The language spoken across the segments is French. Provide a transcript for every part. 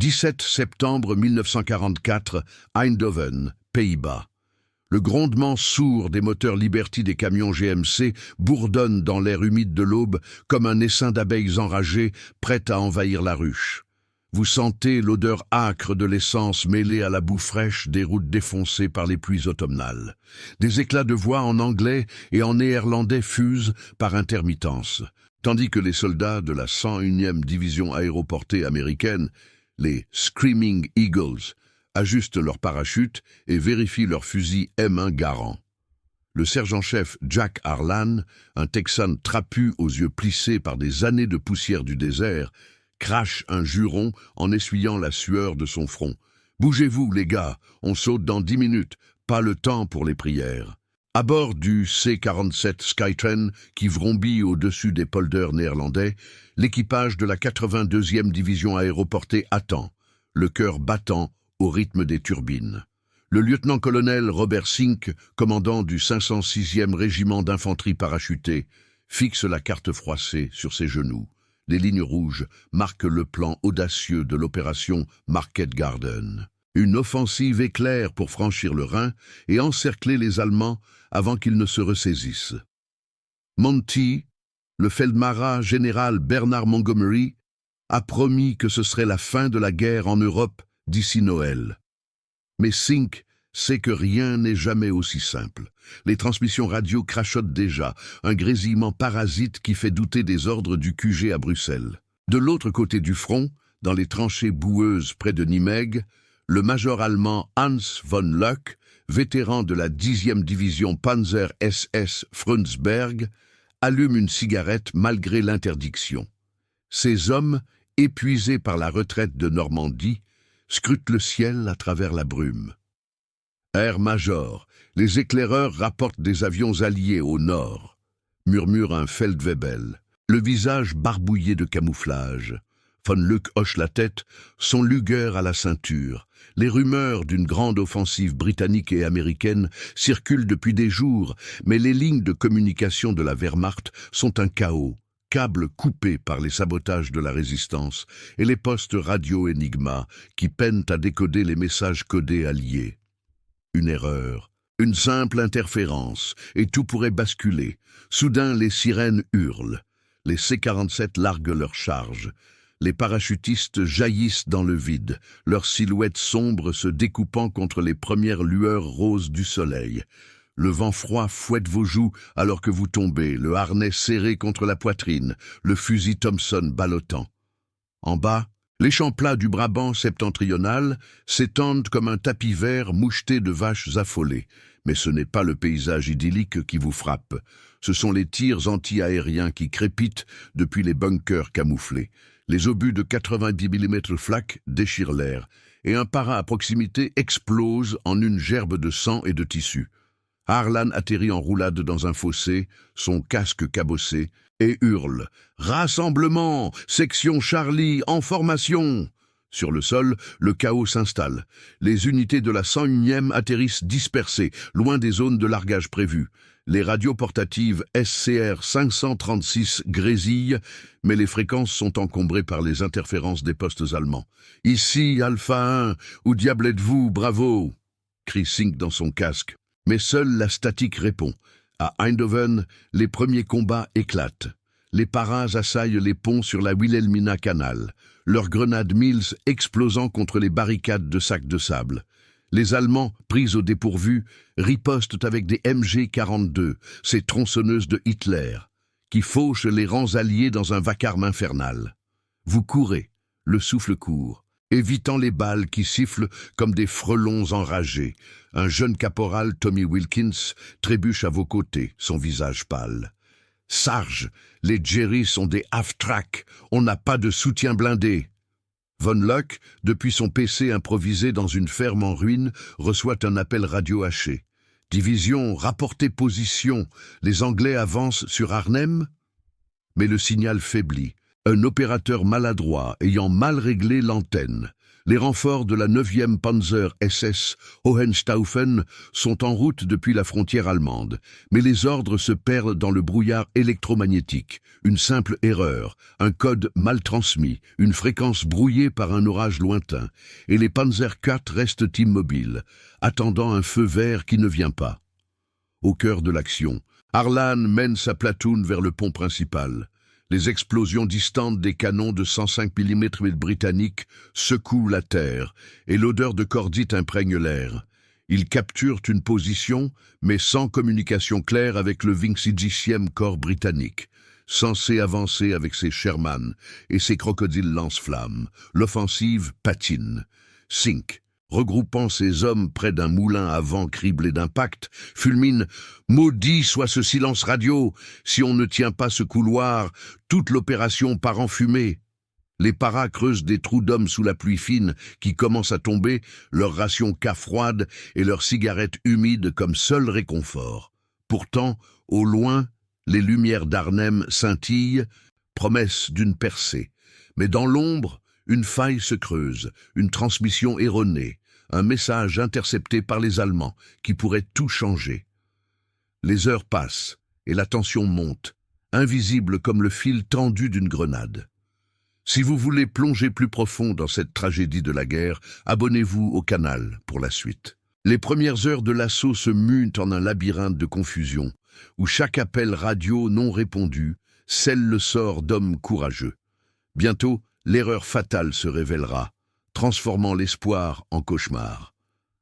17 septembre 1944, Eindhoven, Pays-Bas. Le grondement sourd des moteurs Liberty des camions GMC bourdonne dans l'air humide de l'aube comme un essaim d'abeilles enragées prêtes à envahir la ruche. Vous sentez l'odeur âcre de l'essence mêlée à la boue fraîche des routes défoncées par les pluies automnales. Des éclats de voix en anglais et en néerlandais fusent par intermittence, tandis que les soldats de la 101e division aéroportée américaine, les Screaming Eagles, ajustent leurs parachutes et vérifient leurs fusils M1 Garand. Le sergent-chef Jack Harlan, un Texan trapu aux yeux plissés par des années de poussière du désert, crache un juron en essuyant la sueur de son front. « Bougez-vous, les gars, on saute dans 10 minutes, pas le temps pour les prières. » À bord du C-47 Skytrain qui vrombit au-dessus des polders néerlandais, l'équipage de la 82e division aéroportée attend, le cœur battant au rythme des turbines. Le lieutenant-colonel Robert Sink, commandant du 506e régiment d'infanterie parachutée, fixe la carte froissée sur ses genoux. Les lignes rouges marquent le plan audacieux de l'opération Market Garden. Une offensive éclair pour franchir le Rhin et encercler les Allemands avant qu'ils ne se ressaisissent. Monty, le Feldmarat général Bernard Montgomery, a promis que ce serait la fin de la guerre en Europe d'ici Noël. Mais Sink sait que rien n'est jamais aussi simple. Les transmissions radio crachotent déjà, un grésillement parasite qui fait douter des ordres du QG à Bruxelles. De l'autre côté du front, dans les tranchées boueuses près de Nimègue, le major allemand Hans von Luck, vétéran de la 10e division Panzer SS Frundsberg, allume une cigarette malgré l'interdiction. Ces hommes, épuisés par la retraite de Normandie, scrutent le ciel à travers la brume. Air Major, les éclaireurs rapportent des avions alliés au nord, murmure un Feldwebel, le visage barbouillé de camouflage. Von Luck hoche la tête, son Luger à la ceinture. Les rumeurs d'une grande offensive britannique et américaine circulent depuis des jours, mais les lignes de communication de la Wehrmacht sont un chaos, câbles coupés par les sabotages de la résistance et les postes radio Enigma qui peinent à décoder les messages codés alliés. Une erreur, une simple interférence, et tout pourrait basculer. Soudain, les sirènes hurlent. Les C-47 larguent leur charge. Les parachutistes jaillissent dans le vide, leurs silhouettes sombres se découpant contre les premières lueurs roses du soleil. Le vent froid fouette vos joues alors que vous tombez, le harnais serré contre la poitrine, le fusil Thompson ballottant. En bas, les champs plats du Brabant septentrional s'étendent comme un tapis vert moucheté de vaches affolées. Mais ce n'est pas le paysage idyllique qui vous frappe. Ce sont les tirs anti-aériens qui crépitent depuis les bunkers camouflés. Les obus de 90 mm flak déchirent l'air, et un para à proximité explose en une gerbe de sang et de tissu. Harlan atterrit en roulade dans un fossé, son casque cabossé, et hurle « Rassemblement! Section Charlie, en formation !» Sur le sol, le chaos s'installe. Les unités de la 101e atterrissent dispersées, loin des zones de largage prévues. Les radios portatives SCR 536 grésillent, mais les fréquences sont encombrées par les interférences des postes allemands. « Ici, Alpha 1, où diable êtes-vous, bravo !» crie Sink dans son casque. Mais seule la statique répond. À Eindhoven, les premiers combats éclatent. Les paras assaillent les ponts sur la Wilhelmina Canal, leurs grenades Mills explosant contre les barricades de sacs de sable. Les Allemands, pris au dépourvu, ripostent avec des MG-42, ces tronçonneuses de Hitler, qui fauchent les rangs alliés dans un vacarme infernal. Vous courez, le souffle court, évitant les balles qui sifflent comme des frelons enragés. Un jeune caporal, Tommy Wilkins, trébuche à vos côtés, son visage pâle. « Sarge, les Jerry sont des half-track, on n'a pas de soutien blindé. » Von Luck, depuis son PC improvisé dans une ferme en ruine, reçoit un appel radio haché. « Division, rapportez position, les Anglais avancent sur Arnhem ?» Mais le signal faiblit. Un opérateur maladroit ayant mal réglé l'antenne. Les renforts de la 9e Panzer SS Hohenstaufen sont en route depuis la frontière allemande, mais les ordres se perdent dans le brouillard électromagnétique. Une simple erreur, un code mal transmis, une fréquence brouillée par un orage lointain, et les Panzer IV restent immobiles, attendant un feu vert qui ne vient pas. Au cœur de l'action, Harlan mène sa platoon vers le pont principal. Les explosions distantes des canons de 105 mm britanniques secouent la terre et l'odeur de cordite imprègne l'air. Ils capturent une position, mais sans communication claire avec le 26e corps britannique, censé avancer avec ses Sherman et ses crocodiles lance-flammes. L'offensive patine. Sink, regroupant ses hommes près d'un moulin à vent criblé d'impact, fulmine « Maudit soit ce silence radio! Si on ne tient pas ce couloir, toute l'opération part en fumée !» Les paras creusent des trous d'hommes sous la pluie fine qui commence à tomber, leur ration K froide et leurs cigarettes humides comme seul réconfort. Pourtant, au loin, les lumières d'Arnhem scintillent, promesse d'une percée. Mais dans l'ombre, une faille se creuse, une transmission erronée, un message intercepté par les Allemands qui pourrait tout changer. Les heures passent et la tension monte, invisible comme le fil tendu d'une grenade. Si vous voulez plonger plus profond dans cette tragédie de la guerre, abonnez-vous au canal pour la suite. Les premières heures de l'assaut se muent en un labyrinthe de confusion, où chaque appel radio non répondu scelle le sort d'hommes courageux. Bientôt, l'erreur fatale se révélera, transformant l'espoir en cauchemar.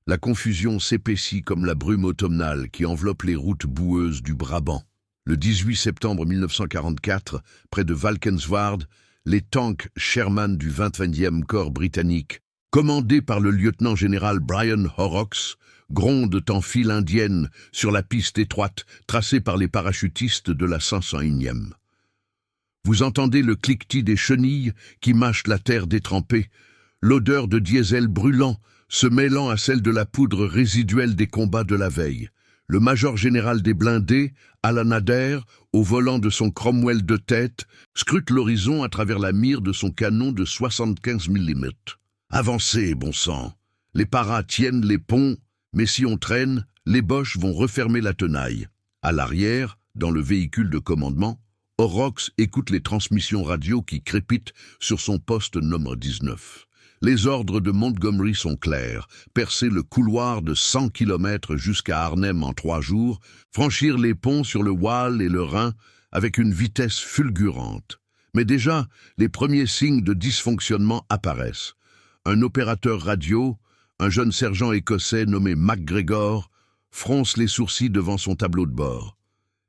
La confusion s'épaissit comme la brume automnale qui enveloppe les routes boueuses du Brabant. Le 18 septembre 1944, près de Valkenswaard, les tanks Sherman du 20e corps britannique, commandés par le lieutenant-général Brian Horrocks, grondent en file indienne sur la piste étroite tracée par les parachutistes de la 501e. Vous entendez le cliquetis des chenilles qui mâchent la terre détrempée, l'odeur de diesel brûlant se mêlant à celle de la poudre résiduelle des combats de la veille. Le major général des blindés, Alan Adair, au volant de son Cromwell de tête, scrute l'horizon à travers la mire de son canon de 75 mm. Avancez, bon sang. Les paras tiennent les ponts, mais si on traîne, les Boches vont refermer la tenaille. À l'arrière, dans le véhicule de commandement, Horrocks écoute les transmissions radio qui crépitent sur son poste numéro 19. Les ordres de Montgomery sont clairs, percer le couloir de 100 km jusqu'à Arnhem en 3 jours, franchir les ponts sur le Waal et le Rhin avec une vitesse fulgurante. Mais déjà, les premiers signes de dysfonctionnement apparaissent. Un opérateur radio, un jeune sergent écossais nommé MacGregor, fronce les sourcils devant son tableau de bord.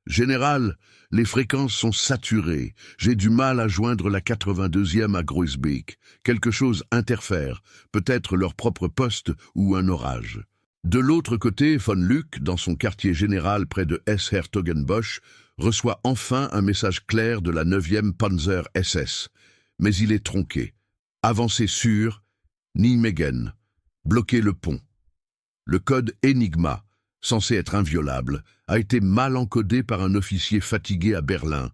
« Général, les fréquences sont saturées. J'ai du mal à joindre la 82e à Groesbeek. Quelque chose interfère, peut-être leur propre poste ou un orage. » De l'autre côté, von Luck, dans son quartier général près de Hesse-Hertogenbosch, reçoit enfin un message clair de la 9e Panzer SS. Mais il est tronqué. Avancée sûre, Nijmegen. Bloquer le pont. Le code Enigma, censé être inviolable, a été mal encodé par un officier fatigué à Berlin,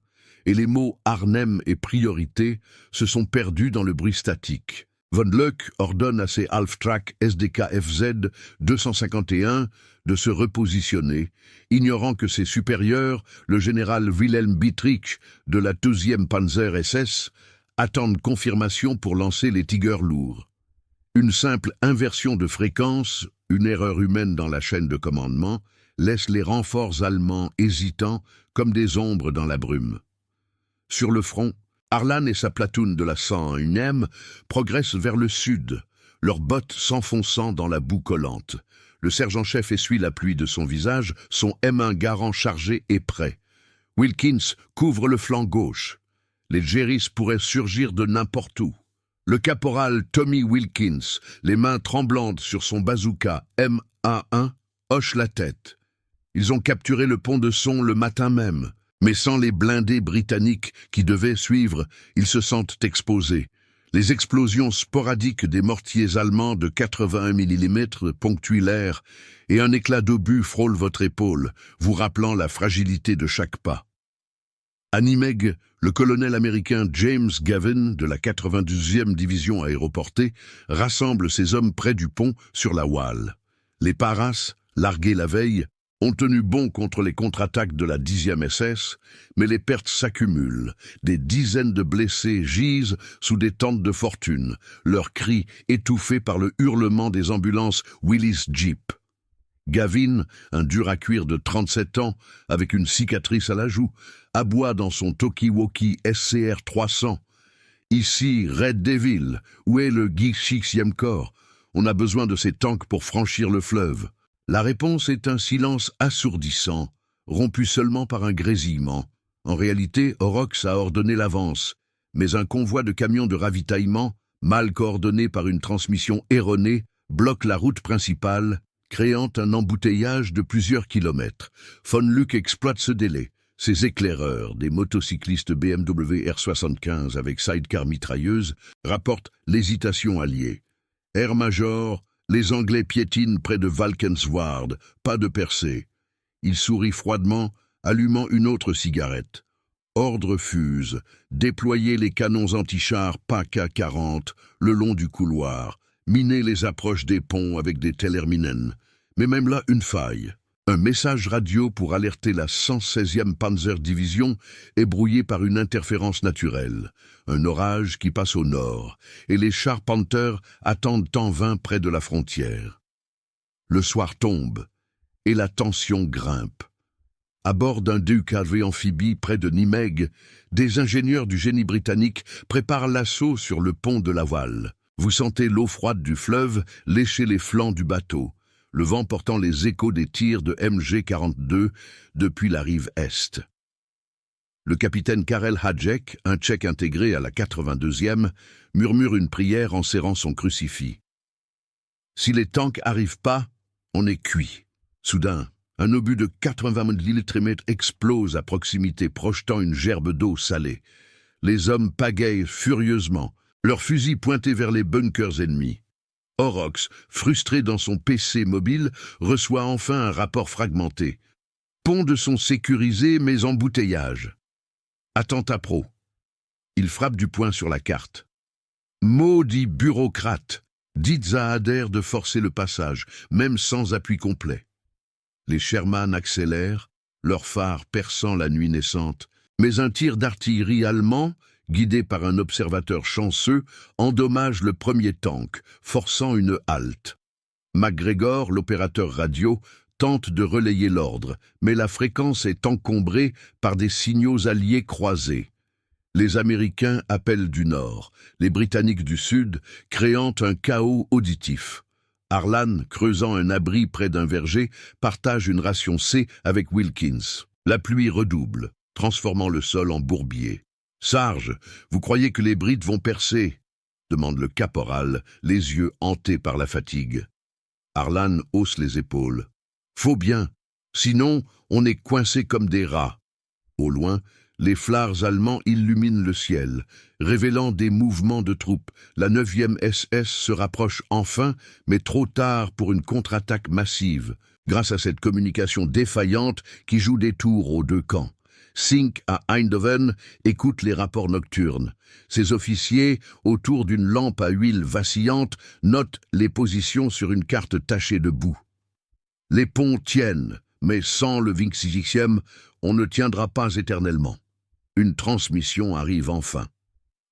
et les mots Arnhem et priorité se sont perdus dans le bruit statique. Von Luck ordonne à ses Half-Track SDK-FZ 251 de se repositionner, ignorant que ses supérieurs, le général Wilhelm Bittrich de la 2e Panzer SS, attendent confirmation pour lancer les Tigers lourds. Une simple inversion de fréquence, une erreur humaine dans la chaîne de commandement, laisse les renforts allemands hésitants comme des ombres dans la brume. Sur le front, Harlan et sa platoon de la 101e progressent vers le sud, leurs bottes s'enfonçant dans la boue collante. Le sergent-chef essuie la pluie de son visage, son M1 Garand chargé et prêt. Wilkins couvre le flanc gauche. Les Jerrys pourraient surgir de n'importe où. Le caporal Tommy Wilkins, les mains tremblantes sur son bazooka MA1, hoche la tête. Ils ont capturé le pont de Son le matin même, mais sans les blindés britanniques qui devaient suivre, ils se sentent exposés. Les explosions sporadiques des mortiers allemands de 81 mm ponctuent l'air et un éclat d'obus frôle votre épaule, vous rappelant la fragilité de chaque pas. À Nimègue, le colonel américain James Gavin de la 92e division aéroportée rassemble ses hommes près du pont sur la Waal. Les Paras, largués la veille, ont tenu bon contre les contre-attaques de la 10e SS, mais les pertes s'accumulent. Des dizaines de blessés gisent sous des tentes de fortune, leurs cris étouffés par le hurlement des ambulances Willys Jeep. Gavin, un dur à cuire de 37 ans, avec une cicatrice à la joue, aboie dans son talkie-walkie SCR 300. Ici, Red Devil, où est le Guy 6e corps? On a besoin de ces tanks pour franchir le fleuve. La réponse est un silence assourdissant, rompu seulement par un grésillement. En réalité, Horrocks a ordonné l'avance, mais un convoi de camions de ravitaillement, mal coordonné par une transmission erronée, bloque la route principale, créant un embouteillage de plusieurs kilomètres. Von Luck exploite ce délai. Ses éclaireurs, des motocyclistes BMW R75 avec sidecar mitrailleuse, rapportent l'hésitation alliée. Air Major, les Anglais piétinent près de Valkenswaard, pas de percée. Il sourit froidement, allumant une autre cigarette. Ordre fuse, déployer les canons anti-chars PAK-40 le long du couloir, miner les approches des ponts avec des Tellerminen. Mais même là, une faille. Un message radio pour alerter la 116e Panzer Division est brouillé par une interférence naturelle. Un orage qui passe au nord, et les chars Panther attendent en vain près de la frontière. Le soir tombe, et la tension grimpe. À bord d'un DUKV amphibie près de Nimègue, des ingénieurs du génie britannique préparent l'assaut sur le pont de Laval. Vous sentez l'eau froide du fleuve lécher les flancs du bateau, le vent portant les échos des tirs de MG-42 depuis la rive est. Le capitaine Karel Hadjek, un Tchèque intégré à la 82e, murmure une prière en serrant son crucifix. Si les tanks arrivent pas, on est cuit. Soudain, un obus de 80 mm explose à proximité, projetant une gerbe d'eau salée. Les hommes pagayent furieusement, leurs fusils pointés vers les bunkers ennemis. Horrocks, frustré dans son PC mobile, reçoit enfin un rapport fragmenté. Pont de son sécurisé, mais embouteillage. Attentat pro. Il frappe du poing sur la carte. Maudit bureaucrate, dites à Adair de forcer le passage, même sans appui complet. Les Sherman accélèrent, leurs phares perçant la nuit naissante, mais un tir d'artillerie allemand, guidé par un observateur chanceux, endommage le premier tank, forçant une halte. MacGregor, l'opérateur radio, tente de relayer l'ordre, mais la fréquence est encombrée par des signaux alliés croisés. Les Américains appellent du nord, les Britanniques du sud, créant un chaos auditif. Harlan, creusant un abri près d'un verger, partage une ration C avec Wilkins. La pluie redouble, transformant le sol en bourbier. « Sarge, vous croyez que les Brits vont percer ?» demande le caporal, les yeux hantés par la fatigue. Harlan hausse les épaules. « Faut bien, sinon on est coincé comme des rats. » Au loin, les phares allemands illuminent le ciel, révélant des mouvements de troupes. La 9e SS se rapproche enfin, mais trop tard pour une contre-attaque massive, grâce à cette communication défaillante qui joue des tours aux deux camps. Sink, à Eindhoven, écoute les rapports nocturnes. Ses officiers, autour d'une lampe à huile vacillante, notent les positions sur une carte tachée de boue. Les ponts tiennent, mais sans le 26e, on ne tiendra pas éternellement. Une transmission arrive enfin.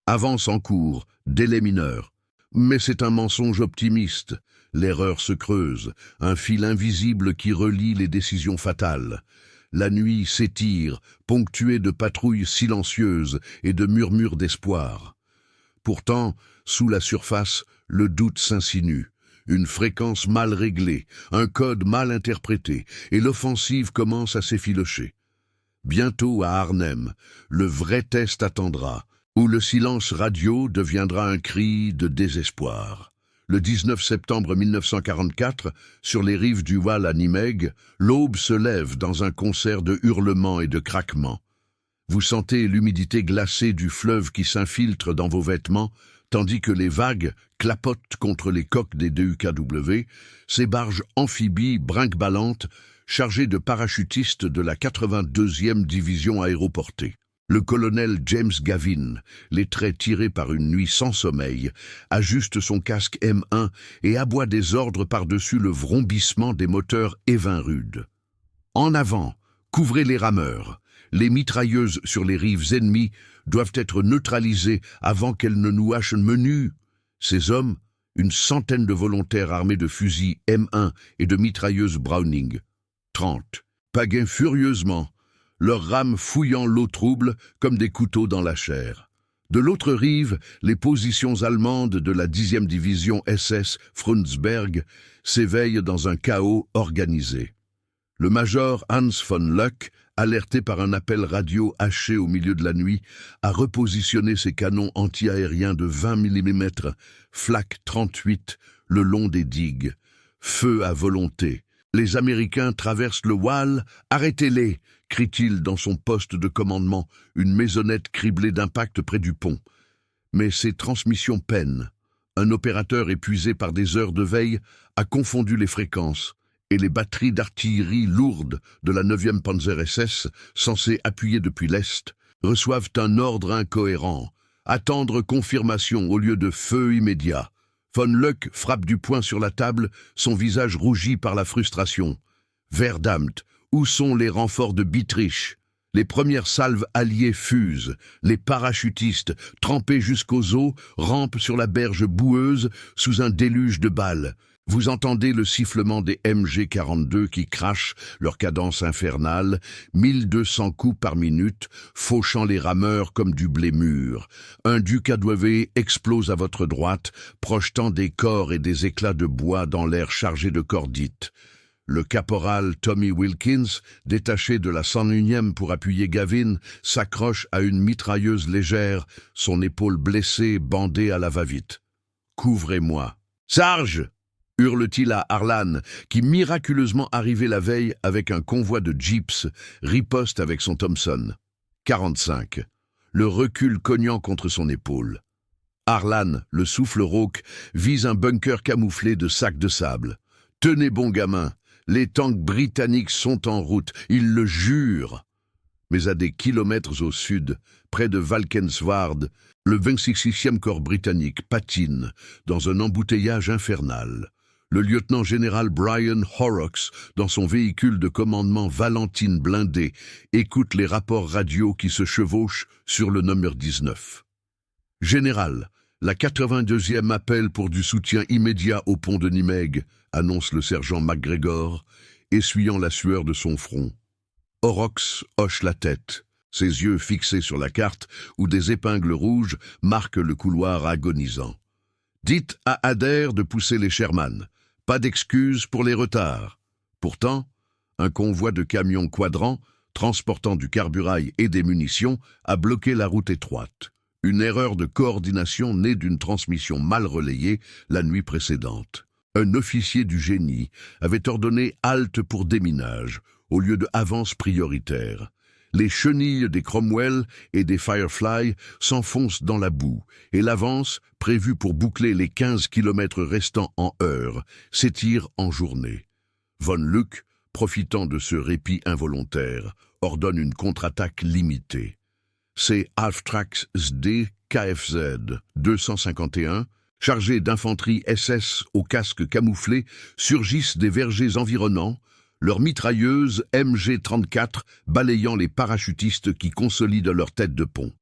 Avance en cours, délai mineur. Mais c'est un mensonge optimiste. L'erreur se creuse, un fil invisible qui relie les décisions fatales. La nuit s'étire, ponctuée de patrouilles silencieuses et de murmures d'espoir. Pourtant, sous la surface, le doute s'insinue. Une fréquence mal réglée, un code mal interprété, et l'offensive commence à s'effilocher. Bientôt à Arnhem, le vrai test attendra, où le silence radio deviendra un cri de désespoir. Le 19 septembre 1944, sur les rives du Waal à Nimègue, l'aube se lève dans un concert de hurlements et de craquements. Vous sentez l'humidité glacée du fleuve qui s'infiltre dans vos vêtements, tandis que les vagues clapotent contre les coques des DUKW, ces barges amphibies brinque-ballantes, chargées de parachutistes de la 82e division aéroportée. Le colonel James Gavin, les traits tirés par une nuit sans sommeil, ajuste son casque M1 et aboie des ordres par-dessus le vrombissement des moteurs Evinrude. En avant, couvrez les rameurs. Les mitrailleuses sur les rives ennemies doivent être neutralisées avant qu'elles ne nous hachent menu. Ces hommes, une centaine de volontaires armés de fusils M1 et de mitrailleuses Browning. 30. Pagaient furieusement, leurs rames fouillant l'eau trouble comme des couteaux dans la chair. De l'autre rive, les positions allemandes de la 10e division SS Frundsberg s'éveillent dans un chaos organisé. Le major Hans von Luck, alerté par un appel radio haché au milieu de la nuit, a repositionné ses canons anti-aériens de 20 mm, Flak 38, le long des digues. Feu à volonté. Les Américains traversent le Waal. Arrêtez-les, crie-t-il dans son poste de commandement, une maisonnette criblée d'impacts près du pont. Mais ses transmissions peinent. Un opérateur épuisé par des heures de veille a confondu les fréquences, et les batteries d'artillerie lourdes de la 9e Panzer SS, censées appuyer depuis l'Est, reçoivent un ordre incohérent. Attendre confirmation au lieu de feu immédiat. Von Luck frappe du poing sur la table, son visage rougi par la frustration. Verdammt, où sont les renforts de Bietrich? Les premières salves alliées fusent. Les parachutistes, trempés jusqu'aux os, rampent sur la berge boueuse sous un déluge de balles. Vous entendez le sifflement des MG-42 qui crachent leur cadence infernale, 1200 coups par minute, fauchant les rameurs comme du blé mûr. Un Duc-à-Douavé explose à votre droite, projetant des corps et des éclats de bois dans l'air chargé de cordites. Le caporal Tommy Wilkins, détaché de la 101e pour appuyer Gavin, s'accroche à une mitrailleuse légère, son épaule blessée bandée à la va-vite. « Couvrez-moi. »« Sarge !» hurle-t-il à Harlan, qui miraculeusement arrivé la veille avec un convoi de jeeps, riposte avec son Thompson. 45. Le recul cognant contre son épaule. Harlan, le souffle rauque, vise un bunker camouflé de sacs de sable. « Tenez bon gamin, les tanks britanniques sont en route, ils le jurent !» Mais à des kilomètres au sud, près de Valkenswaard, le 26e corps britannique patine dans un embouteillage infernal. Le lieutenant-général Brian Horrocks, dans son véhicule de commandement Valentine blindé, écoute les rapports radio qui se chevauchent sur le numéro 19. « Général, la 82e appelle pour du soutien immédiat au pont de Nimègue », annonce le sergent McGregor, essuyant la sueur de son front. Horrocks hoche la tête, ses yeux fixés sur la carte où des épingles rouges marquent le couloir agonisant. « Dites à Adair de pousser les Sherman. Pas d'excuses pour les retards. » Pourtant, un convoi de camions quadrant, transportant du carburail et des munitions, a bloqué la route étroite. Une erreur de coordination née d'une transmission mal relayée la nuit précédente. Un officier du génie avait ordonné halte pour déminage, au lieu de avance prioritaire. Les chenilles des Cromwell et des Firefly s'enfoncent dans la boue, et l'avance, prévue pour boucler les 15 kilomètres restants en heure, s'étire en journée. Von Luck, profitant de ce répit involontaire, ordonne une contre-attaque limitée. Ces Halftracks SD KFZ 251, chargés d'infanterie SS au casque camouflé, surgissent des vergers environnants, leurs mitrailleuses MG-34 balayant les parachutistes qui consolident leur tête de pont.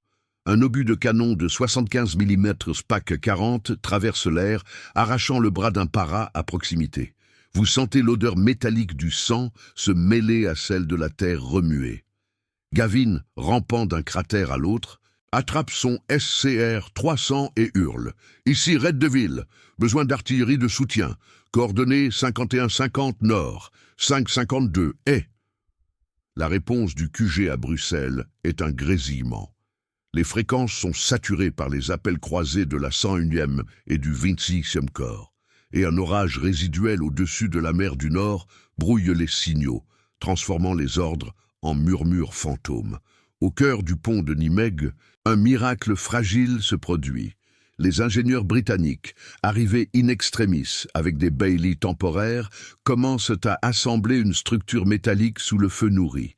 Un obus de canon de 75 mm SPAC 40 traverse l'air, arrachant le bras d'un para à proximité. Vous sentez l'odeur métallique du sang se mêler à celle de la terre remuée. Gavin, rampant d'un cratère à l'autre, attrape son SCR 300 et hurle. « Ici Red Devil, besoin d'artillerie de soutien. Coordonnées 5150 nord, 552 est. » La réponse du QG à Bruxelles est un grésillement. Les fréquences sont saturées par les appels croisés de la 101e et du 26e corps, et un orage résiduel au-dessus de la mer du Nord brouille les signaux, transformant les ordres en murmures fantômes. Au cœur du pont de Nimègue, un miracle fragile se produit. Les ingénieurs britanniques, arrivés in extremis avec des Bailey temporaires, commencent à assembler une structure métallique sous le feu nourri.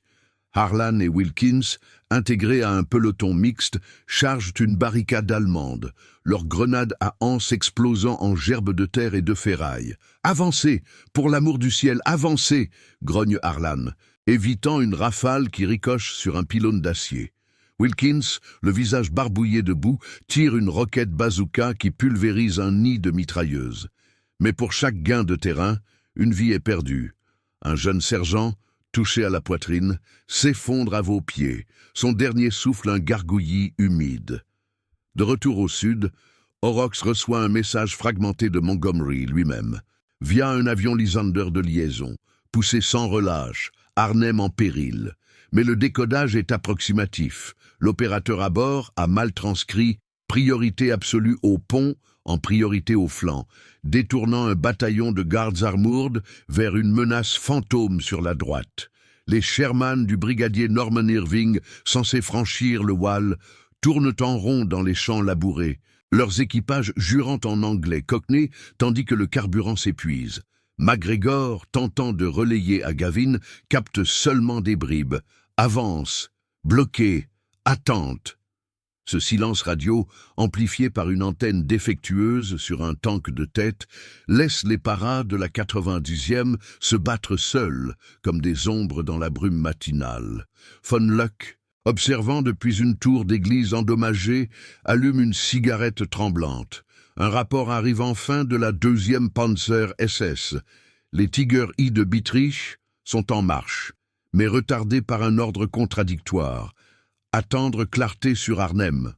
Harlan et Wilkins, intégrés à un peloton mixte, chargent une barricade allemande, leurs grenades à anse explosant en gerbes de terre et de ferraille. « Avancez! Pour l'amour du ciel, avancez !» grogne Harlan, évitant une rafale qui ricoche sur un pylône d'acier. Wilkins, le visage barbouillé de boue, tire une roquette bazooka qui pulvérise un nid de mitrailleuses. Mais pour chaque gain de terrain, une vie est perdue. Un jeune sergent, touché à la poitrine, s'effondre à vos pieds, son dernier souffle un gargouillis humide. De retour au sud, Horrocks reçoit un message fragmenté de Montgomery lui-même, via un avion Lysander de liaison, poussé sans relâche, Arnhem en péril. Mais le décodage est approximatif. L'opérateur à bord a mal transcrit « priorité absolue au pont » en priorité au flanc, détournant un bataillon de Guards Armored vers une menace fantôme sur la droite. Les Sherman du brigadier Norman Irving, censés franchir le Wall, tournent en rond dans les champs labourés, leurs équipages jurant en anglais cockney tandis que le carburant s'épuise. MacGregor, tentant de relayer à Gavin, capte seulement des bribes. Avance, bloqué, attente. Ce silence radio, amplifié par une antenne défectueuse sur un tank de tête, laisse les paras de la 90e se battre seuls, comme des ombres dans la brume matinale. Von Luck, observant depuis une tour d'église endommagée, allume une cigarette tremblante. Un rapport arrive enfin de la 2e Panzer SS. Les Tiger I de Bietrich sont en marche, mais retardés par un ordre contradictoire. Attendre clarté sur Arnhem.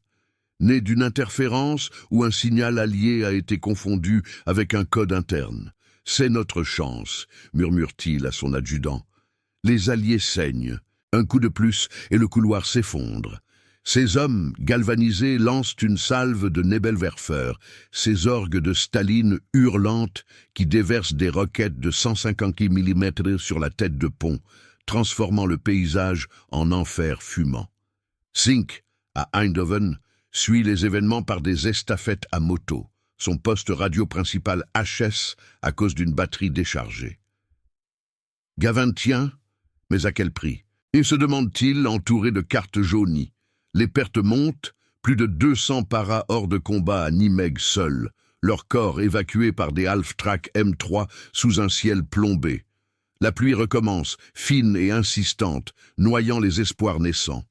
Né d'une interférence où un signal allié a été confondu avec un code interne. « C'est notre chance », murmure-t-il à son adjudant. Les alliés saignent. Un coup de plus et le couloir s'effondre. Ces hommes, galvanisés, lancent une salve de Nebelwerfer, ces orgues de Staline hurlantes qui déversent des roquettes de 150 mm sur la tête de pont, transformant le paysage en enfer fumant. Zink, à Eindhoven, suit les événements par des estafettes à moto, son poste radio principal HS à cause d'une batterie déchargée. Gavin tient, mais à quel prix? Et se demande-t-il, entouré de cartes jaunies. Les pertes montent, plus de 200 paras hors de combat à Nimègue seuls, leurs corps évacués par des Half-Track M3 sous un ciel plombé. La pluie recommence, fine et insistante, noyant les espoirs naissants.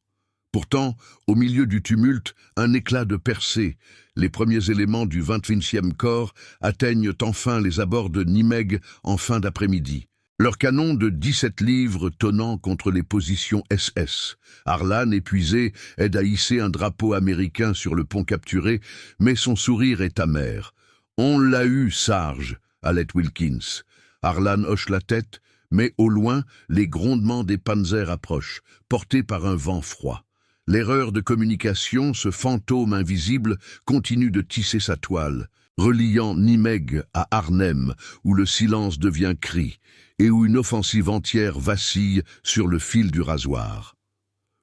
Pourtant, au milieu du tumulte, un éclat de percée. Les premiers éléments du 20e corps atteignent enfin les abords de Nimègue en fin d'après-midi. Leurs canons de 17 livres tonnant contre les positions SS. Harlan, épuisé, aide à hisser un drapeau américain sur le pont capturé, mais son sourire est amer. « On l'a eu, Sarge », halète Wilkins. Harlan hoche la tête, mais au loin, les grondements des panzers approchent, portés par un vent froid. L'erreur de communication, ce fantôme invisible, continue de tisser sa toile, reliant Nimègue à Arnhem, où le silence devient cri, et où une offensive entière vacille sur le fil du rasoir.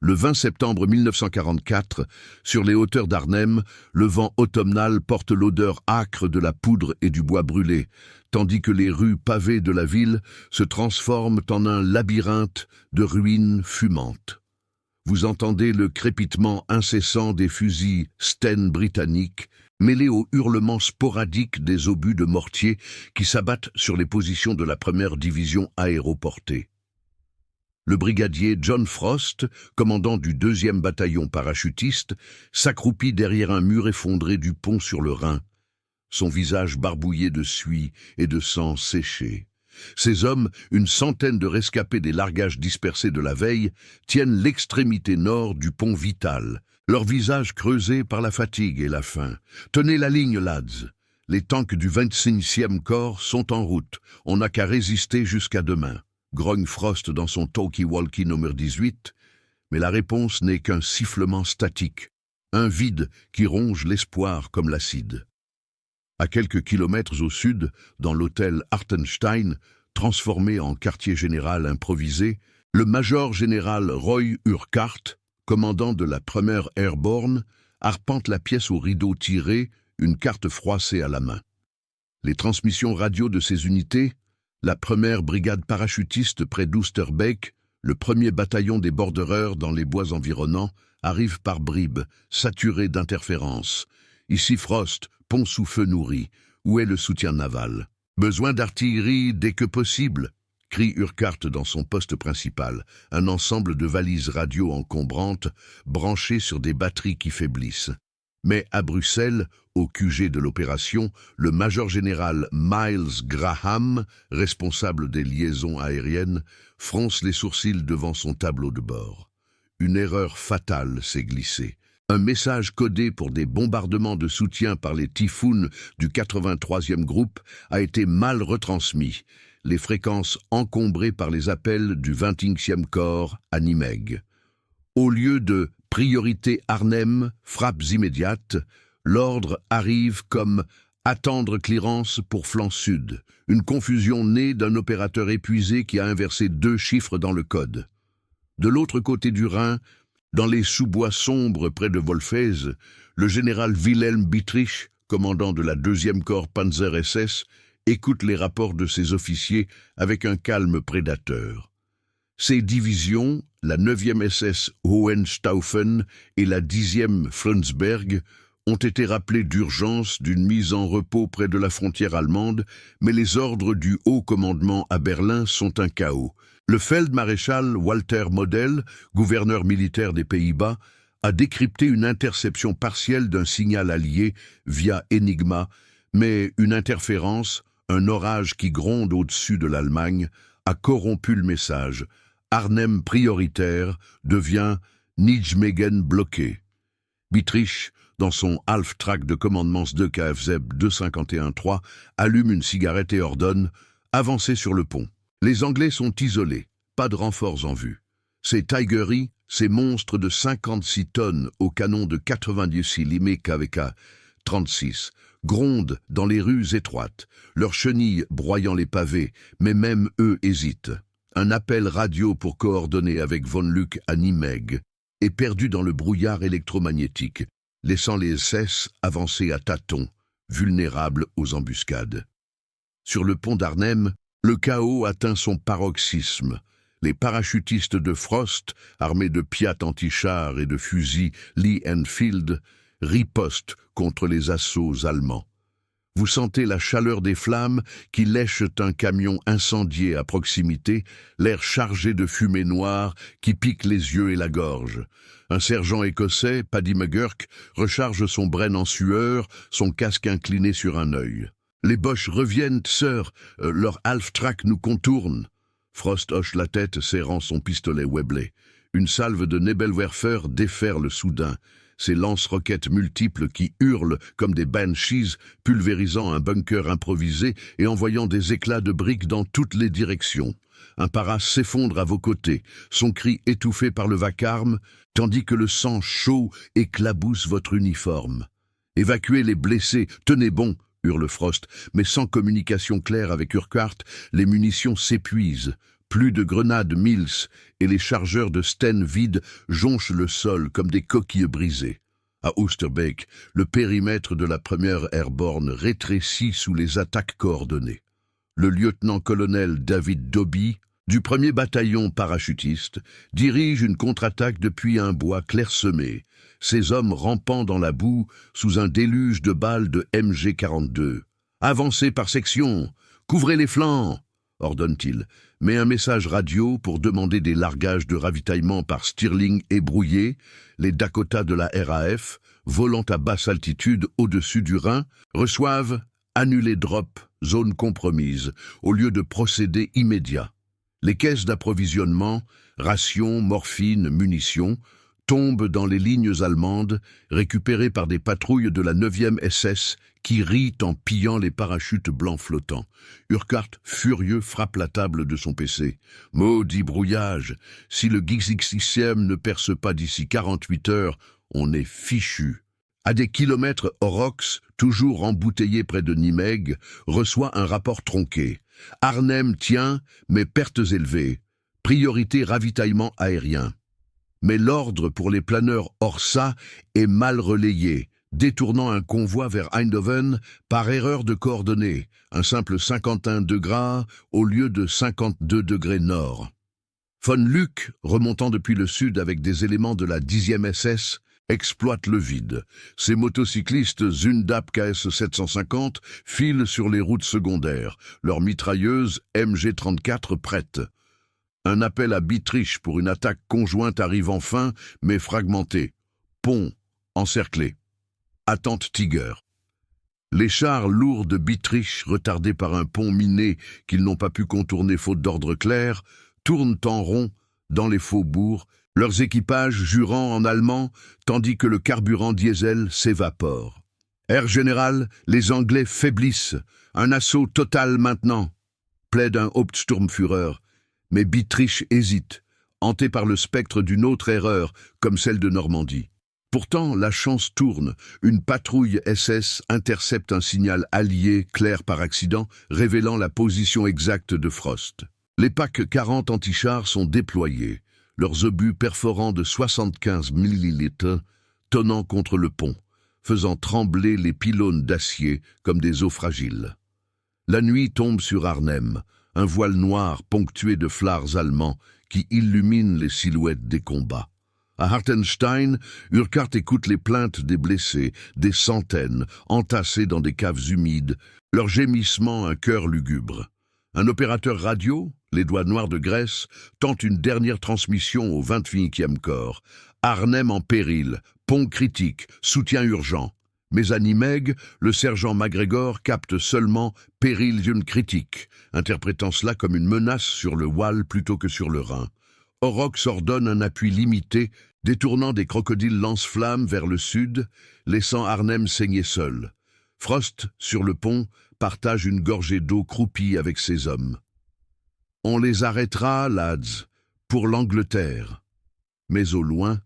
Le 20 septembre 1944, sur les hauteurs d'Arnhem, le vent automnal porte l'odeur âcre de la poudre et du bois brûlé, tandis que les rues pavées de la ville se transforment en un labyrinthe de ruines fumantes. Vous entendez le crépitement incessant des fusils Sten britanniques, mêlé aux hurlements sporadiques des obus de mortier qui s'abattent sur les positions de la 1re division aéroportée. Le brigadier John Frost, commandant du 2e bataillon parachutiste, s'accroupit derrière un mur effondré du pont sur le Rhin, son visage barbouillé de suie et de sang séché. Ces hommes, une centaine de rescapés des largages dispersés de la veille, tiennent l'extrémité nord du pont Vital, leur visage creusé par la fatigue et la faim. « Tenez la ligne, lads. Les tanks du 25e corps sont en route. On n'a qu'à résister jusqu'à demain. » Grogne Frost dans son talkie-walkie numéro 18, mais la réponse n'est qu'un sifflement statique, un vide qui ronge l'espoir comme l'acide. À quelques kilomètres au sud, dans l'hôtel Hartenstein, transformé en quartier général improvisé, le major général Roy Urquhart, commandant de la 1re Airborne, arpente la pièce aux rideaux tirés, une carte froissée à la main. Les transmissions radio de ces unités, la 1re brigade parachutiste près d'Oosterbeek, Le premier bataillon des bordereurs dans les bois environnants arrive par bribes, saturé d'interférences. Ici Frost, pont sous feu nourri. Où est le soutien naval? Besoin d'artillerie dès que possible, crie Urquhart dans son poste principal, un ensemble de valises radio encombrantes branchées sur des batteries qui faiblissent. Mais à Bruxelles, au QG de l'opération, le major général Miles Graham, responsable des liaisons aériennes, fronce les sourcils devant son tableau de bord. Une erreur fatale s'est glissée. Un message codé pour des bombardements de soutien par les Typhoons du 83e groupe a été mal retransmis, les fréquences encombrées par les appels du 20e corps à Nimègue. Au lieu de « priorité Arnhem, frappes immédiates », l'ordre arrive comme « attendre clearance pour flanc sud », une confusion née d'un opérateur épuisé qui a inversé 2 chiffres dans le code. De l'autre côté du Rhin, dans les sous-bois sombres près de Wolfèze, le général Wilhelm Bittrich, commandant de la 2e corps Panzer SS, écoute les rapports de ses officiers avec un calme prédateur. Ses divisions, la 9e SS Hohenstaufen et la 10e Frundsberg, ont été rappelées d'urgence d'une mise en repos près de la frontière allemande, mais les ordres du haut commandement à Berlin sont un chaos. Le feldmaréchal Walter Model, gouverneur militaire des Pays-Bas, a décrypté une interception partielle d'un signal allié via Enigma, mais une interférence, un orage qui gronde au-dessus de l'Allemagne, a corrompu le message. Arnhem prioritaire devient Nijmegen bloqué. Bittrich, dans son half-track de commandement de KFZ 251-3, allume une cigarette et ordonne « Avancez sur le pont ». Les Anglais sont isolés, pas de renforts en vue. Ces Tigery, ces monstres de 56 tonnes au canon de 90 mm KVK 36, grondent dans les rues étroites, leurs chenilles broyant les pavés, mais même eux hésitent. Un appel radio pour coordonner avec von Luck à Nimègue est perdu dans le brouillard électromagnétique, laissant les SS avancer à tâtons, vulnérables aux embuscades. Sur le pont d'Arnhem, le chaos atteint son paroxysme. Les parachutistes de Frost, armés de Piat anti-chars et de fusils Lee Enfield, ripostent contre les assauts allemands. Vous sentez la chaleur des flammes qui lèchent un camion incendié à proximité, l'air chargé de fumée noire qui pique les yeux et la gorge. Un sergent écossais, Paddy McGurk, recharge son Bren en sueur, son casque incliné sur un œil. Les Boches reviennent, sœur, leur half-track nous contourne. Frost hoche la tête, serrant son pistolet Webley. Une salve de Nebelwerfer déferle soudain. Ces lance-roquettes multiples qui hurlent comme des banshees, pulvérisant un bunker improvisé et envoyant des éclats de briques dans toutes les directions. Un para s'effondre à vos côtés, son cri étouffé par le vacarme, tandis que le sang chaud éclabousse votre uniforme. Évacuez les blessés, tenez bon, hurle Frost, mais sans communication claire avec Urquhart, les munitions s'épuisent. Plus de grenades Mills et les chargeurs de Sten vides jonchent le sol comme des coquilles brisées. À Oosterbeek, le périmètre de la première airborne rétrécit sous les attaques coordonnées. Le lieutenant-colonel David Dobie, du 1er bataillon parachutiste, dirige une contre-attaque depuis un bois clairsemé, ses hommes rampant dans la boue sous un déluge de balles de MG42. « Avancez par section, couvrez les flancs !» ordonne-t-il, mais un message radio pour demander des largages de ravitaillement par Stirling est brouillé, les Dakota de la RAF, volant à basse altitude au-dessus du Rhin, reçoivent « annuler drop, zone compromise » au lieu de procédé immédiat. Les caisses d'approvisionnement, rations, morphine, munitions, tombent dans les lignes allemandes, récupérées par des patrouilles de la 9e SS qui rient en pillant les parachutes blancs flottants. Urquhart, furieux, frappe la table de son PC. « Maudit brouillage! Si le Gixixiem ne perce pas d'ici 48 heures, on est fichu. » À des kilomètres, Orox, toujours embouteillé près de Nimègue, reçoit un rapport tronqué. Arnhem tient, mais pertes élevées. Priorité ravitaillement aérien. Mais l'ordre pour les planeurs Orsa est mal relayé, détournant un convoi vers Eindhoven par erreur de coordonnées, un simple 51 degrés au lieu de 52 degrés nord. Von Luck, remontant depuis le sud avec des éléments de la 10e SS, exploite le vide. Ces motocyclistes Zundap KS 750 filent sur les routes secondaires, leurs mitrailleuses MG34 prêtes. Un appel à Bietrich pour une attaque conjointe arrive enfin, mais fragmentée. Pont encerclé. Attente Tiger. Les chars lourds de Bietrich, retardés par un pont miné qu'ils n'ont pas pu contourner faute d'ordre clair, tournent en rond dans les faubourgs, leurs équipages jurant en allemand, tandis que le carburant diesel s'évapore. Air général, les Anglais faiblissent. Un assaut total maintenant, plaide un Hauptsturmführer. Mais Bietrich hésite, hanté par le spectre d'une autre erreur, comme celle de Normandie. Pourtant, la chance tourne. Une patrouille SS intercepte un signal allié clair par accident, révélant la position exacte de Frost. Les PAC 40 antichars sont déployés, leurs obus perforants de 75 millilitres tonnant contre le pont, faisant trembler les pylônes d'acier comme des os fragiles. La nuit tombe sur Arnhem, un voile noir ponctué de phares allemands qui illuminent les silhouettes des combats. À Hartenstein, Urquhart écoute les plaintes des blessés, des centaines, entassés dans des caves humides, leurs gémissements un cœur lugubre. Un opérateur radio, les doigts noirs de Grèce, tente une dernière transmission au 25e corps. Arnhem en péril, pont critique, soutien urgent. Mais à Nimègue, le sergent MacGregor capte seulement « péril d'une critique », interprétant cela comme une menace sur le Waal plutôt que sur le Rhin. Horrocks ordonne un appui limité, détournant des crocodiles lance-flammes vers le sud, laissant Arnhem saigner seul. Frost, sur le pont, partage une gorgée d'eau croupie avec ses hommes. « On les arrêtera, lads, pour l'Angleterre. » Mais au loin,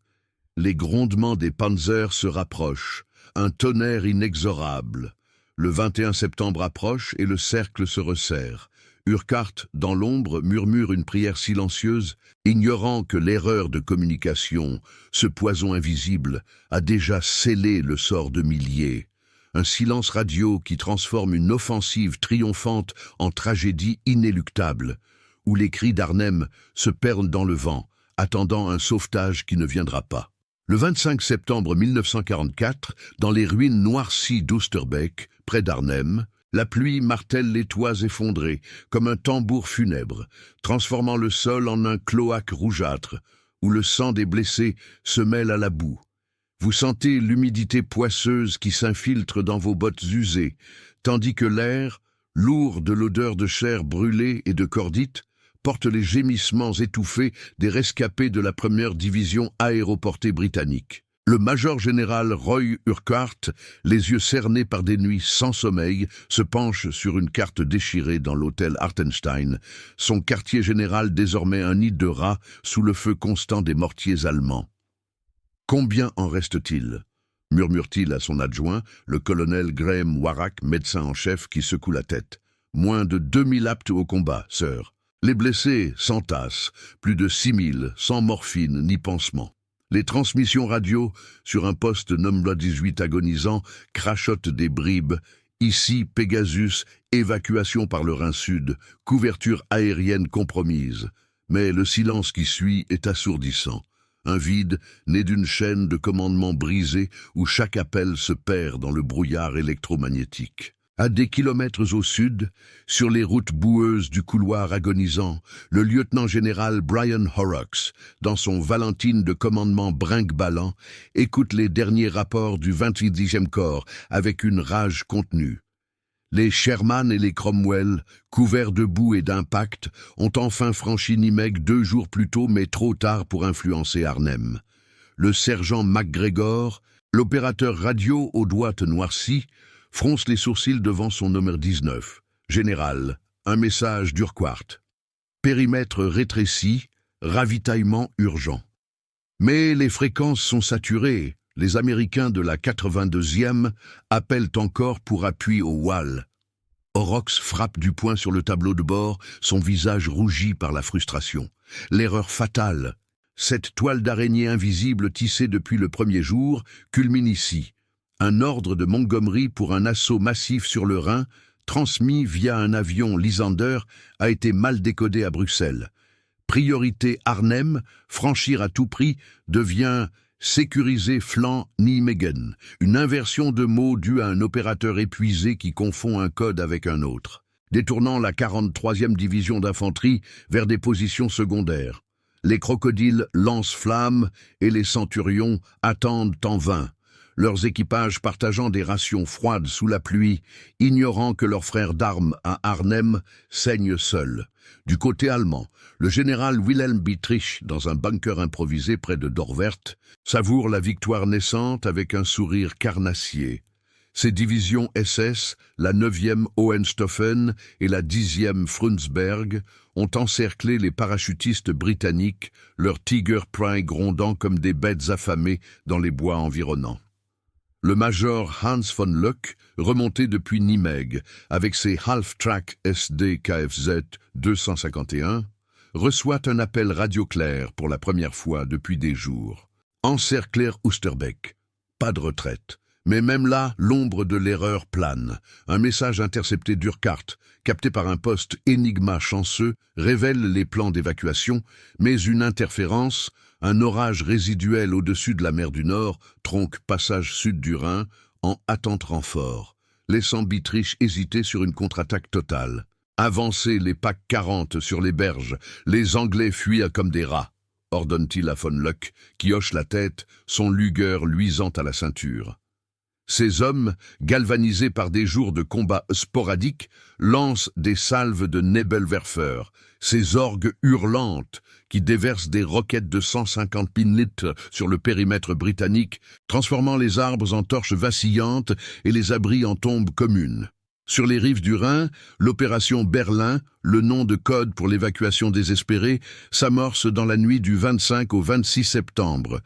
les grondements des panzers se rapprochent, un tonnerre inexorable. Le 21 septembre approche et le cercle se resserre. Urquhart, dans l'ombre, murmure une prière silencieuse, ignorant que l'erreur de communication, ce poison invisible, a déjà scellé le sort de milliers. Un silence radio qui transforme une offensive triomphante en tragédie inéluctable, où les cris d'Arnhem se perdent dans le vent, attendant un sauvetage qui ne viendra pas. Le 25 septembre 1944, dans les ruines noircies d'Osterbeek, près d'Arnhem, la pluie martèle les toits effondrés, comme un tambour funèbre, transformant le sol en un cloaque rougeâtre, où le sang des blessés se mêle à la boue. Vous sentez l'humidité poisseuse qui s'infiltre dans vos bottes usées, tandis que l'air, lourd de l'odeur de chair brûlée et de cordite, porte les gémissements étouffés des rescapés de la première division aéroportée britannique. Le major général Roy Urquhart, les yeux cernés par des nuits sans sommeil, se penche sur une carte déchirée dans l'hôtel Hartenstein, son quartier général désormais un nid de rats sous le feu constant des mortiers allemands. « Combien en reste-t-il » murmure-t-il à son adjoint, le colonel Graham Warrack, médecin en chef, qui secoue la tête. « Moins de 2000 aptes au combat, sœur. Les blessés s'entassent, plus de 6000, sans morphine ni pansement. Les transmissions radio, sur un poste Nombla 18 agonisant, crachotent des bribes. Ici, Pegasus, évacuation par le Rhin Sud, couverture aérienne compromise. Mais le silence qui suit est assourdissant. Un vide, né d'une chaîne de commandements brisés où chaque appel se perd dans le brouillard électromagnétique. À des kilomètres au sud, sur les routes boueuses du couloir agonisant, le lieutenant-général Brian Horrocks, dans son Valentine de commandement brinque-ballant, écoute les derniers rapports du 28e corps avec une rage contenue. Les Sherman et les Cromwell, couverts de boue et d'impact, ont enfin franchi Nimègue 2 jours plus tôt, mais trop tard pour influencer Arnhem. Le sergent MacGregor, l'opérateur radio aux doigts noircis, fronce les sourcils devant son numéro 19. « Général, un message d'Urquhart. Périmètre rétréci, ravitaillement urgent. » Mais les fréquences sont saturées. Les Américains de la 82e appellent encore pour appui au Waal. Horrocks frappe du poing sur le tableau de bord, son visage rougi par la frustration. L'erreur fatale. Cette toile d'araignée invisible tissée depuis le premier jour culmine ici. Un ordre de Montgomery pour un assaut massif sur le Rhin, transmis via un avion Lysander, a été mal décodé à Bruxelles. Priorité Arnhem, franchir à tout prix, devient sécuriser flanc Nijmegen, une inversion de mots due à un opérateur épuisé qui confond un code avec un autre, détournant la 43e division d'infanterie vers des positions secondaires. Les crocodiles lancent flammes et les centurions attendent en vain, leurs équipages partageant des rations froides sous la pluie, ignorant que leur frère d'armes à Arnhem saigne seul. Du côté allemand, le général Wilhelm Dietrich, dans un bunker improvisé près de Dorwert, savoure la victoire naissante avec un sourire carnassier. Ses divisions SS, la 9e Hohenstaufen et la 10e Frundsberg, ont encerclé les parachutistes britanniques, leurs Tiger Prey grondant comme des bêtes affamées dans les bois environnants. Le major Hans von Lück, remonté depuis Nimègue avec ses Half-Track SD KFZ 251, reçoit un appel radio clair pour la première fois depuis des jours. Encercler Osterbeek. Pas de retraite. Mais même là, l'ombre de l'erreur plane. Un message intercepté d'Urquhart, capté par un poste Enigma chanceux, révèle les plans d'évacuation, mais une interférence, un orage résiduel au-dessus de la mer du Nord, tronque passage sud du Rhin, en attente renfort, laissant Dietrich hésiter sur une contre-attaque totale. Avancez les PAC 40 sur les berges, les Anglais fuient comme des rats, ordonne-t-il à von Lück, qui hoche la tête, son Luger luisant à la ceinture. Ces hommes, galvanisés par des jours de combats sporadiques, lancent des salves de Nebelwerfer, ces orgues hurlantes qui déversent des roquettes de 150 000 litres sur le périmètre britannique, transformant les arbres en torches vacillantes et les abris en tombes communes. Sur les rives du Rhin, l'opération Berlin, le nom de code pour l'évacuation désespérée, s'amorce dans la nuit du 25 au 26 septembre.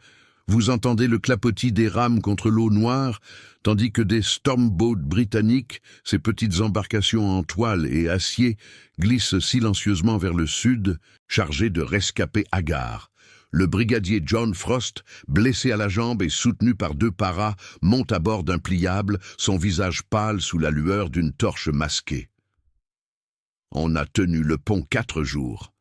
Vous entendez le clapotis des rames contre l'eau noire, tandis que des stormboats britanniques, ces petites embarcations en toile et acier, glissent silencieusement vers le sud, chargés de rescapés hagards. Le brigadier John Frost, blessé à la jambe et soutenu par 2 paras, monte à bord d'un pliable, son visage pâle sous la lueur d'une torche masquée. On a tenu le pont 4 jours.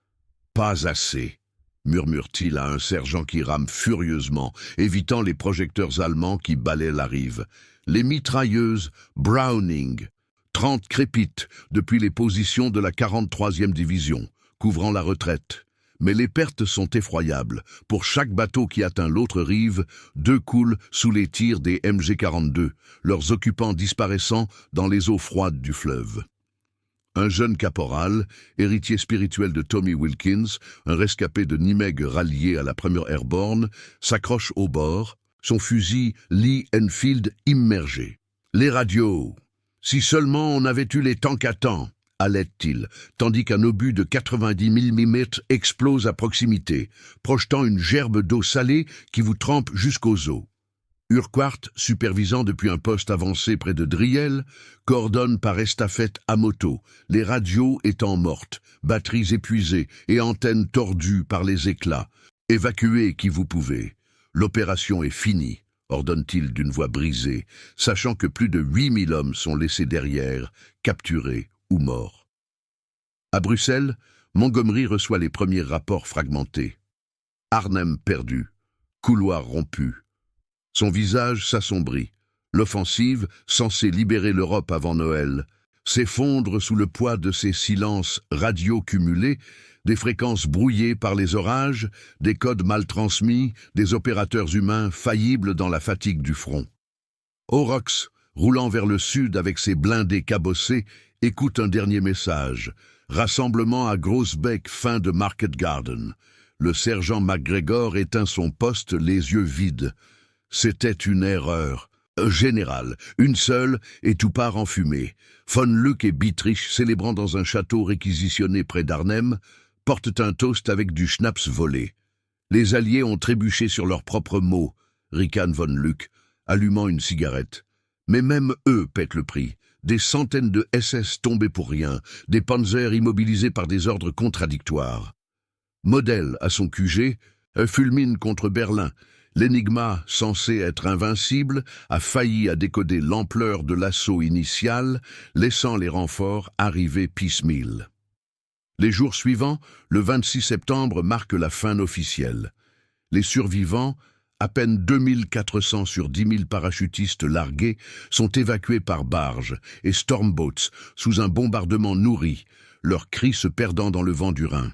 Pas assez, murmure-t-il à un sergent qui rame furieusement, évitant les projecteurs allemands qui balaient la rive. Les mitrailleuses Browning, 30 crépitent depuis les positions de la 43e division, couvrant la retraite. Mais les pertes sont effroyables. Pour chaque bateau qui atteint l'autre rive, 2 coulent sous les tirs des MG-42, leurs occupants disparaissant dans les eaux froides du fleuve. Un jeune caporal, héritier spirituel de Tommy Wilkins, un rescapé de Nimègue rallié à la 1re Airborne, s'accroche au bord, son fusil Lee Enfield immergé. Les radios. Si seulement on avait eu les tanks à temps, halète-t-il, tandis qu'un obus de 90 mm explose à proximité, projetant une gerbe d'eau salée qui vous trempe jusqu'aux os. Urquhart, supervisant depuis un poste avancé près de Driel, coordonne par estafette à moto, les radios étant mortes, batteries épuisées et antennes tordues par les éclats. Évacuez qui vous pouvez. L'opération est finie, ordonne-t-il d'une voix brisée, sachant que plus de 8000 hommes sont laissés derrière, capturés ou morts. À Bruxelles, Montgomery reçoit les premiers rapports fragmentés. Arnhem perdu, couloir rompu. Son visage s'assombrit. L'offensive, censée libérer l'Europe avant Noël, s'effondre sous le poids de ces silences radio cumulés, des fréquences brouillées par les orages, des codes mal transmis, des opérateurs humains faillibles dans la fatigue du front. Aurochs, roulant vers le sud avec ses blindés cabossés, écoute un dernier message. Rassemblement à Groesbeek, fin de Market Garden. Le sergent MacGregor éteint son poste, les yeux vides. C'était une erreur. Général, une seule, et tout part en fumée. Von Lück et Dietrich, célébrant dans un château réquisitionné près d'Arnhem, portent un toast avec du schnapps volé. Les Alliés ont trébuché sur leurs propres mots, ricane von Lück, allumant une cigarette. Mais même eux pètent le prix. Des centaines de SS tombés pour rien, des panzers immobilisés par des ordres contradictoires. Model à son QG, fulmine contre Berlin. L'Enigma, censé être invincible, a failli à décoder l'ampleur de l'assaut initial, laissant les renforts arriver piecemeal. Les jours suivants, le 26 septembre marque la fin officielle. Les survivants, à peine 2400 sur 10 000 parachutistes largués, sont évacués par barge et stormboats sous un bombardement nourri, leurs cris se perdant dans le vent du Rhin.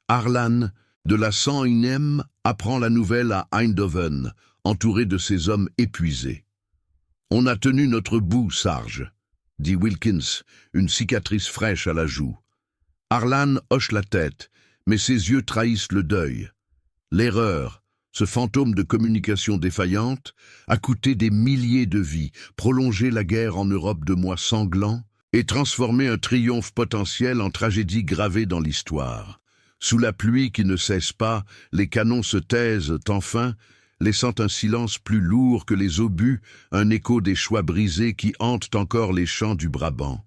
Harlan, de la 101e, apprend la nouvelle à Eindhoven, entouré de ses hommes épuisés. « On a tenu notre bout, Sarge », dit Wilkins, une cicatrice fraîche à la joue. Harlan hoche la tête, mais ses yeux trahissent le deuil. L'erreur, ce fantôme de communication défaillante, a coûté des milliers de vies, prolongé la guerre en Europe de mois sanglants et transformé un triomphe potentiel en tragédie gravée dans l'histoire. Sous la pluie qui ne cesse pas, les canons se taisent enfin, laissant un silence plus lourd que les obus, un écho des choix brisés qui hantent encore les champs du Brabant.